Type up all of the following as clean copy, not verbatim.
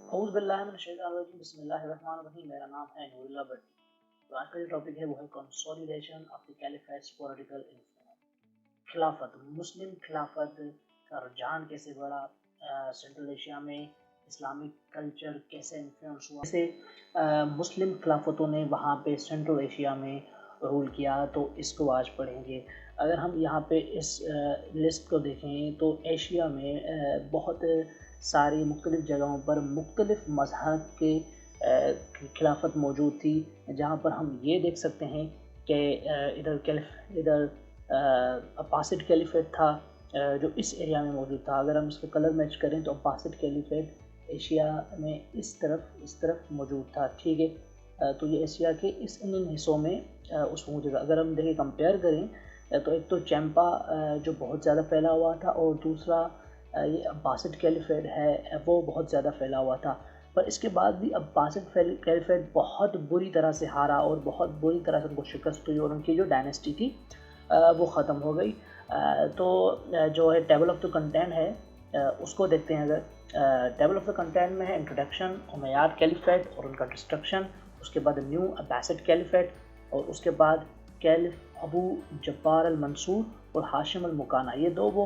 औज़ बिल्लाहि मिनश शैतानिर रजीम, बिस्मिल्लाहिर रहमानिर रहीम। मेरा नाम है नूरुल्लाह भट्टी। तो आज का जो टॉपिक है वो है consolidation of the caliphates political influence. खिलाफत, मुस्लिम खिलाफत का रुझान कैसे बढ़ा, सेंट्रल एशिया में इस्लामिक कल्चर कैसे इन्फ्लुएंस हुआ, कैसे मुस्लिम खिलाफतों ने वहाँ पे सेंट्रल एशिया में रूल किया, तो इसको आज पढ़ेंगे। अगर हम यहाँ पे इस लिस्ट को देखें तो एशिया में बहुत सारी मुख्तलिफ़ जगहों पर मुख्तलिफ़ मज़हब के खिलाफत मौजूद थी, जहाँ पर हम ये देख सकते हैं कि इधर अब्बासिड कैलिफेट था जो इस एरिया में मौजूद था। अगर हम इसको कलर मैच करें तो अब्बासिड कैलिफेट एशिया में इस तरफ मौजूद था, ठीक है। तो ये एशिया के इन हिस्सों में उसको मौजूद था। अगर हम देखें कंपेयर करें तो एक तो चैम्पा जो बहुत ज़्यादा फैला हुआ था, और दूसरा ये अब्बासिड कैलिफेट है वो बहुत ज़्यादा फैला हुआ था। पर इसके बाद भी अब्बासिड कैलिफेट बहुत बुरी तरह से हारा और बहुत बुरी तरह से उनको शिकस्त हुई, और उनकी जो डायनेस्टी थी वो ख़त्म हो गई। तो जो है टेबल ऑफ द कंटेंट है उसको देखते हैं। अगर टेबल ऑफ द कंटेंट में है इंट्रोडक्शन, उमैयाद कैलिफेट और उनका डिस्ट्रक्शन, उसके बाद न्यू अब्बासिड कैलिफेट, और उसके बाद कैलिफ अबू जब्बार अल मंसूर और हाशिम अल मुकाना। ये दो वो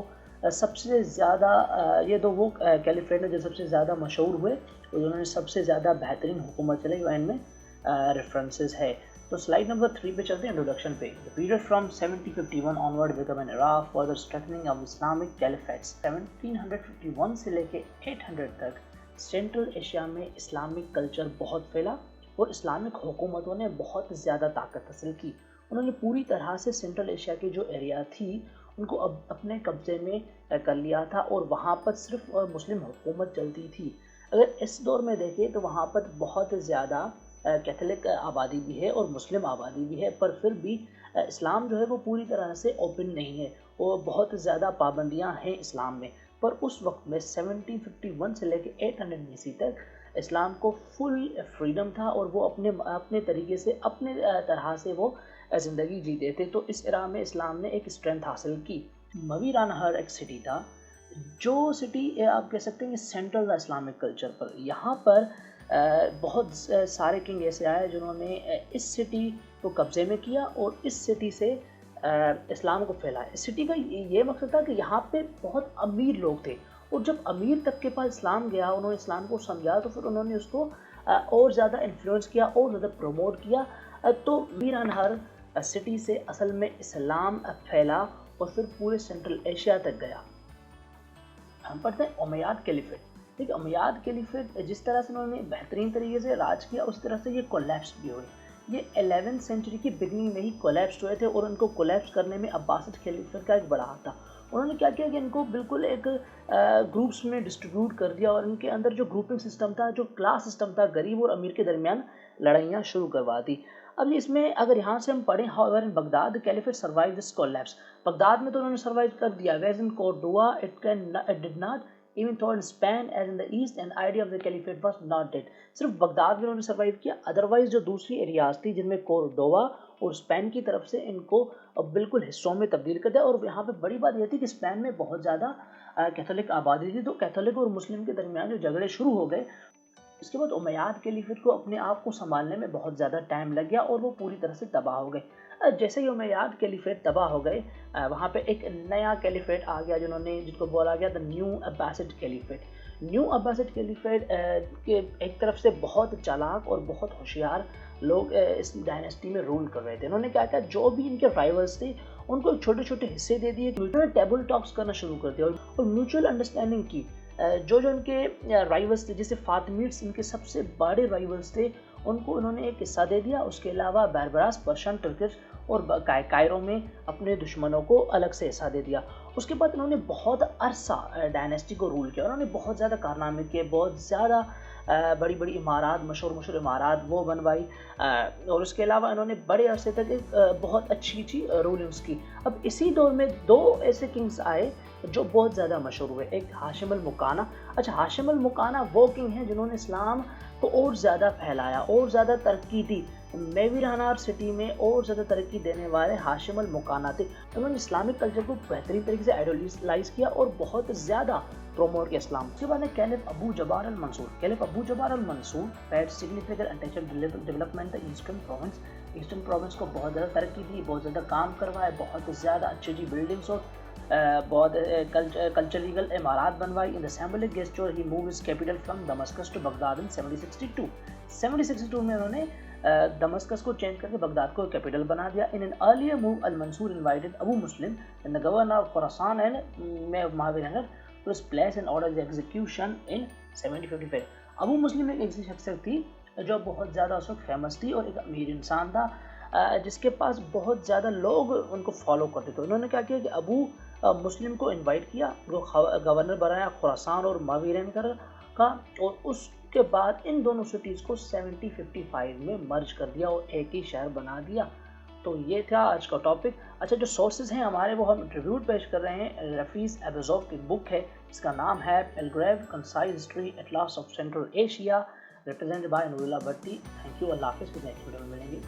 कैलिफेट हैं जो सबसे ज़्यादा मशहूर हुए और उन्होंने सबसे ज़्यादा बेहतरीन हुकूमत चलाई, और इनमें रेफरेंसेस है। तो स्लाइड नंबर 3 पे चलते हैं, इंट्रोडक्शन पे। The period from 1751 onward become an era for the strengthening of Islamic caliphates. 1751 से लेके 800 तक सेंट्रल एशिया में इस्लामिक कल्चर बहुत फैला और इस्लामिक हुकूमतों ने बहुत ज़्यादा ताकत हासिल की। उन्होंने पूरी तरह से सेंट्रल एशिया की जो एरिया थी उनको अब अपने कब्ज़े में कर लिया था, और वहाँ पर सिर्फ मुस्लिम हुकूमत चलती थी। अगर इस दौर में देखें तो वहाँ पर बहुत ज़्यादा कैथोलिक आबादी भी है और मुस्लिम आबादी भी है, पर फिर भी इस्लाम जो है वो पूरी तरह से ओपन नहीं है, और बहुत ज़्यादा पाबंदियाँ हैं इस्लाम में। पर उस वक्त में 1751 से लेकर 800 BC तक इस्लाम को फुल फ्रीडम था, और वो अपने तरीके से अपने तरह से वो ज़िंदगी जीते थे। तो इस एरा में इस्लाम ने एक स्ट्रेंथ हासिल की। मवीरानहर एक सिटी था, जो सिटी आप कह सकते हैं सेंट्रल था इस्लामिक कल्चर पर। यहाँ पर बहुत सारे किंग ऐसे आए जिन्होंने इस सिटी को कब्ज़े में किया और इस सिटी से इस्लाम को फैलाया। इस सिटी का ये मकसद था कि यहाँ पे बहुत अमीर लोग थे, और जब अमीर तक के पास इस्लाम गया, उन्होंने इस्लाम को समझा, तो फिर उन्होंने उसको और ज़्यादा इन्फ्लुएंस किया और ज़्यादा प्रमोट किया। तो मवीरानहर सिटी से असल में इस्लाम फैला और फिर पूरे सेंट्रल एशिया तक गया। हम पढ़ते हैं उमैयाद कैलिफेट। ठीक है, उमैयाद कैलिफेट जिस तरह से उन्होंने बेहतरीन तरीके से राज किया, उस तरह से ये कोलैप्स भी हुए। ये 11वीं सेंचुरी की बिगनिंग में ही कोलैप्स हुए थे, और उनको कोलैप्स करने में अब्बासिड कैलिफेट का एक बड़ा हाथ था। उन्होंने क्या किया कि इनको बिल्कुल एक ग्रुप्स में डिस्ट्रीब्यूट कर दिया, और इनके अंदर जो ग्रुपिंग सिस्टम था, जो क्लास सिस्टम था, गरीब और अमीर के दरमियान लड़ाइयाँ शुरू करवा दी। अब इसमें अगर यहाँ से हम पढ़ें, however in Baghdad caliphate survive this collapse. Baghdad में तो उन्होंने सर्वाइव कर दिया, where in Cordova it did not, even though in Spain as in the east an idea of the caliphate was not dead। सिर्फ Baghdad में उन्होंने survive किया, otherwise जो दूसरी एरियाज थी जिनमें कोर्डोवा और स्पेन की तरफ से इनको बिल्कुल हिस्सों में तब्दील कर दिया। और यहाँ पे बड़ी बात यह थी कि स्पेन में बहुत ज़्यादा कैथोलिक आबादी थी, तो कैथोलिक और मुस्लिम के दरमियान जो झगड़े शुरू हो गए। इसके बाद उमैयाद कैलिफेट को अपने आप को संभालने में बहुत ज़्यादा टाइम लग गया, और वो पूरी तरह से तबाह हो गए। जैसे ही उमैयाद कैलिफेट तबाह हो गए, वहाँ पे एक नया कैलिफेट आ गया जिनको बोला गया the new Abbasid caliphate. New Abbasid caliphate के एक तरफ से बहुत चालाक और बहुत होशियार लोग इस डायनेस्टी में रूल कर रहे थे। उन्होंने क्या किया, जो भी इनके राइवल्स थे उनको छोटे छोटे हिस्से दे दिए, उन्होंने टेबल टॉक्स करना शुरू कर दिया और म्यूचुअल अंडरस्टैंडिंग की। जो इनके राइवल्स थे, जैसे फातिमीड्स इनके सबसे बड़े राइवल्स थे, उनको उन्होंने एक हिस्सा दे दिया। उसके अलावा बेरबरास, पर्शियन, टर्किश और कायरो में अपने दुश्मनों को अलग से हिस्सा दे दिया। उसके बाद उन्होंने बहुत अरसा डायनेस्टी को रूल किया। उन्होंने बहुत ज़्यादा कारनामे किए, बहुत ज़्यादा बड़ी बड़ी इमारत, मशहूर इमारत वो बनवाई, और उसके अलावा इन्होंने बड़े अरसे तक एक बहुत अच्छी रूलिंग्स की। अब इसी दौर में दो ऐसे किंग्स आए जो बहुत ज़्यादा मशहूर हुए। एक हाशिम अल मुकाना। अच्छा, हाशिम अल मुकाना वो किंग हैं जिन्होंने इस्लाम کو اور زیادہ پھیلایا اور زیادہ ترقی دی. میویرانار سٹی میں اور زیادہ ترقی دینے والے ہاشم المکاناتی، انہوں نے اسلامک کلچر کو بہترین طریقے سے آئیڈیالائز کیا اور بہت زیادہ پروموٹ کیا اسلام. اس کے بعد ہے caliph Abu Jabbar al Mansur. Caliph Abu Jabbar al Mansur paid significant attention development eastern province. Eastern province کو بہت زیادہ ترقی دی، بہت زیادہ کام کروایا، بہت زیادہ اچھی بلڈنگس اور بہت کلچرل عمارات بنوائی. In the symbolic gesture he move his capital from Damascus to Baghdad in 762. 762 میں انہوں نے دمسکس کو چینج کر کے بغداد کو کیپٹل بنا دیا. In an earlier move al Mansur invited Abu Muslim and the governor of Khorasan and Mavirangar to his place and ordered the execution in 1755. ابو مسلم ایک ایسی شخصیت تھی جو بہت زیادہ اس وقت فیمس تھی اور ایک امیر انسان تھا جس کے پاس بہت زیادہ لوگ ان کو فالو کرتے تھے. انہوں نے کیا کیا کہ ابو مسلم کو انوائٹ کیا، وہ گورنر بنایا خراسان اور ماویرانگر کا، اور اس کے بعد ان دونوں سٹیز کو 1755 میں مرج کر دیا اور ایک ہی شہر بنا دیا. تو یہ تھا آج کا ٹاپک. اچھا، جو سورسز ہیں ہمارے وہ ہم ٹریبیوٹ پیش کر رہے ہیں. رفیس ایبزوف کی بک ہے، اس کا نام ہے Palgrave concise history atlas of Central Asia, represented by Noorullah Bhatti. Thank you, اللہ حافظ. نیکسٹ ویڈیو میں ملیں گے.